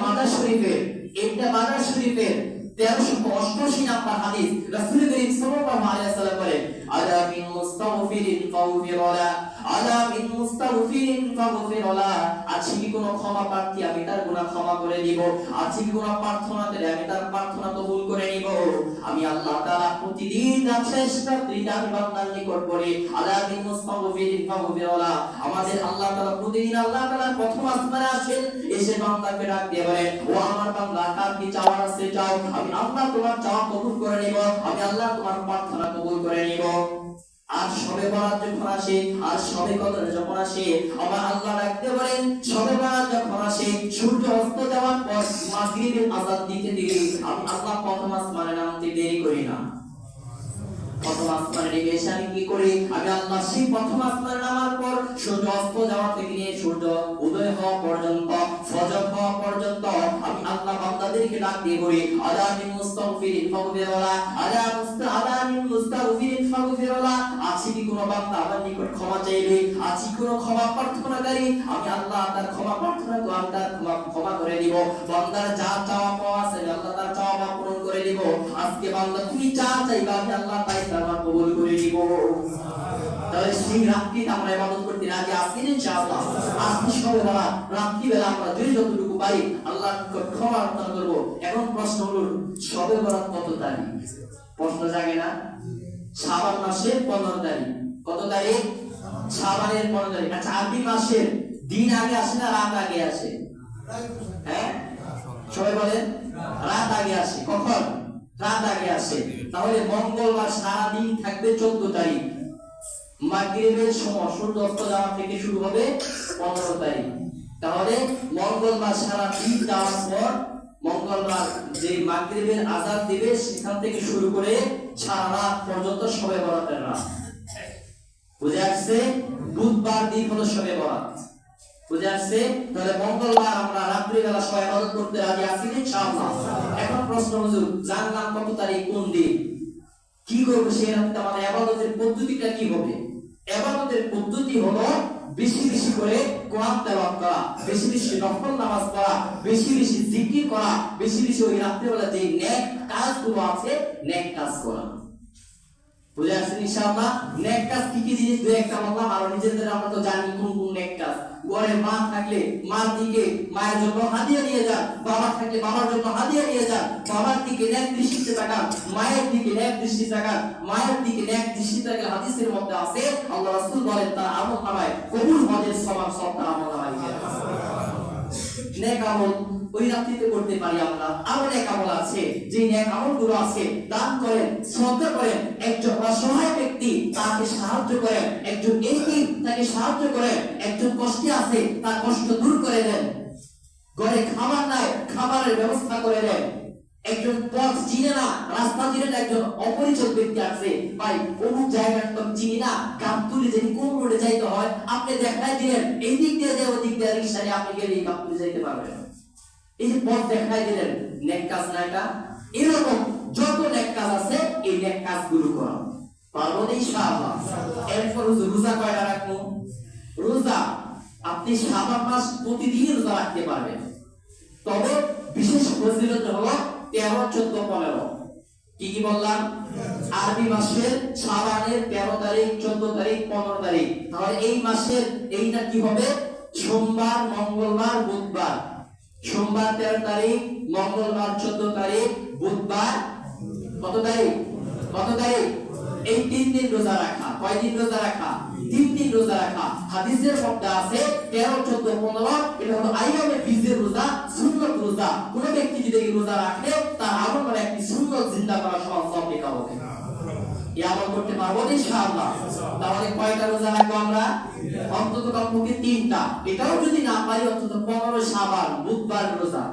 মাজার শরীফের 1388 নাম্বার হাদিস রাসূল করিম সাল্লাল্লাহু আলাইহি ওয়াসাল্লাম বলেন আলা মিন মুস্তাগফিরিন ফাগফিরলা আলা মিন মুস্তাগফিরিন ফাগফিরলা। আছে কি কোনো ক্ষমা প্রার্থী আমি তার গুনাহ ক্ষমা করে দিব, আছে কি কোনো প্রার্থনা করে আমি তার প্রার্থনা কবুল করে নিব। আমি আল্লাহ তাআলা প্রতিদিন চেষ্টা করি আমি বান্দার নিকট পড়ি আলা মিন মুস্তাগফিরিন ফাগফিরলা। আমাদের আল্লাহ তাআলা প্রতিদিন আল্লাহ তাআলা প্রথম আসমানে আসেন, এসে বান্দাকে ডাক দিয়ে বলেন ও আমার বান্দা কার কি চাওয়ার আছে চাও, আমি আল্লাহ তোমার চাওয়া কবুল করে নিব, আমি আল্লাহ তোমার প্রার্থনা কবুল করে নিব। আর শবে বরাত যখন আসে, আর শবে কদর যখন আসে, আমার আল্লাহ ডাকতে বলেন শবে বরাত যখন আসে সূর্য অস্ত যাওয়ার পর মাগরিবের আযান দিতে দেরি, আমি আল্লাহ প্রথম আসমানে নামতে দেরি করি না। প্রথম আসমানে নেমে এসে আমি কি করি, আমি আল্লাহ সেই প্রথম আসমানে নামার পর সূর্য অস্ত যাওয়া থেকে নিয়ে সূর্য উদয় হওয়া পর্যন্ত, ফজর হওয়া পর্যন্ত আমি আল্লাহ বান্দাদেরকে ডাক দিয়ে বলি আলা মিন মুস্তাগফিরিন ফাগফিরলা আলা মিন মুস্তাগফিরিন ফাগফিরলা। আছে কি কোনো বান্দা আমার নিকট ক্ষমা চাইবে, আছে কি কোনো ক্ষমা প্রার্থনাকারী, আমি আল্লাহ তার ক্ষমা প্রার্থনা করে আমি তার ক্ষমা করে দিব। বান্দার যা চাওয়া পাওয়া আছে আল্লাহ তার চাওয়া পূরণ করে দিব। আজকে বান্দা তুমি যা চাইবা আমি আল্লাহ তাই তার কবুল করে দিব। তাহলে সেই রাত্রিতে আমরা ইবাদত করতে রাজি আছি ইনশাআল্লাহ। আজকে শবে বরাত রাত্রি বেলা আমরা যতটুকু পারি আল্লাহর নিকট ক্ষমা প্রার্থনা করব। এখন প্রশ্ন হলো শবে বরাত কত তারিখ? প্রশ্ন জাগে না? শাবান মাসের 15 তারিখ। কত তারিখ? শাবানের 15 তারিখ। আচ্ছা আরবি মাসের দিন আগে আসে না রাত আগে আসে? হ্যাঁ সবাই বলেন রাত আগে আসে। কখন? রাত আগে আসে। তাহলে মঙ্গলবার সারা দিন থাকবে 14 তারিখ। মাগরিবের সময় সূর্য অস্ত যাওয়া থেকে শুরু হবে 15 তারিখ। তাহলে মঙ্গলবার সারা দিন যাওয়ার পর মঙ্গলবার যে মাগরিবের আযান দিবে সেখান থেকে শুরু করে সারা রাত পর্যন্ত শবে বরাতের রাত। বুঝে আসছে? বুধবার দিন হলো শবে বরাত। বুঝে আসছে? তাহলে মঙ্গলবার আমরা রাত্রি বেলা সবাই ইবাদত করতে রাজি আছি ইনশাআল্লাহ। এখন প্রশ্ন হুজুর জানলাম কত তারিখ কোন দিন, কি করব সেই রাতে আমাদের ইবাদতের পদ্ধতিটা কি হবে? ইবাদতের পদ্ধতি হলো বেশি বেশি করে কোরআন তেলাওয়াত করা, বেশি বেশি নফল নামাজ পড়া, বেশি বেশি জিকির করা, বেশি বেশি ওই রাতে বেলা যে নেক কাজগুলো আছে নেক কাজ করা। বুঝে আসছেন ইনশাআল্লাহ? নেক কাজ কি কি জিনিস দুই একটা বললাম, আর নিজেদের আমরা তো জানি কোন কোন নেক কাজ। ঘরে মা থাকলে মার দিকে মায়ের জন্য হাদিয়া নিয়ে যান, বাবা থাকলে বাবার জন্য হাদিয়া নিয়ে যান। বাবার দিকে নেক দৃষ্টিতে তাকান, মায়ের দিকে নেক দৃষ্টিতে তাকান। মায়ের দিকে নেক দৃষ্টিতে তাকালে হাদিসের মধ্যে আছে আল্লাহ রাসূল বলেন তার আমল নামায় কবুল হজের সওয়াব সব তার আমল নামায় লিখে রাখা। নেক আমল ওই রাত্রিতে করতে পারি আমরা। আরো নেক আমল আছে, যে নেক আমলগুলো আছে দান করেন, শ্রদ্ধা করেন, একজন অসহায় ব্যক্তি তাকে সাহায্য করেন, একজন এতিম তাকে সাহায্য করেন, একজন কষ্টে আছে তার কষ্ট দূর করে দেন, ঘরে খাবার নাই খাবারের ব্যবস্থা করে দেন, একজন পথ চিনে না রাস্তা চিনে না একজন অপরিচিত ব্যক্তি আছে ভাই অমুক জায়গাটা তো চিনি না গাবতুলি জানি কোন রোডে যাইতে হয় আপনি দেখাই দিলেন এই দিক দিয়ে যাও ওই দিক দিয়ে রিকশা নিয়ে আপনি গেলে গাবতুলি যাইতে পারবেন। এই যে পথ দেখাই দিলেন নেক কাজ না এটা? এরকম যত নেক কাজ আছে এই নেক কাজগুলো করো, পারবো ইনশাআল্লাহ। এরপর রোজা কয়টা রাখবো? রোজা আপনি শাবান মাস প্রতিদিন রোজা রাখতে পারবেন, তবে বিশেষ ফজিলত হলো 13, 14, 15। কি কি বললাম? আরবি মাসের শাবানের 13 তারিখ, 14 তারিখ, 15 তারিখ। তাহলে এই মাসের এইটা কি হবে? সোমবার, মঙ্গলবার, বুধবার। সোমবার 13 তারিখ, মঙ্গলবার 14 তারিখ, বুধবার কত তারিখ? কত তারিখ? এই 3 দিন রোজা রাখা। কয় দিন রোজা রাখা? 3 দিন রোজা রাখা। হাদিসের মধ্যে আছে 13, 14, 15 এটা হলো আইয়ামে বীজের রোজা, সুন্নাত রোজা। কোন ব্যক্তি যদি এই রোজা রাখে তার আমল মানে একটি সুন্নাত জিন্দা করা সওয়াব লেখা হবে। এই আমল করতে পারবো ইনশাআল্লাহ। তাহলে কয়টা রোজা রাখবো আমরা? অন্তত কমপক্ষে 3টা। এটাও যদি না পারি অন্তত 15 শাবান বুধবার রোজা।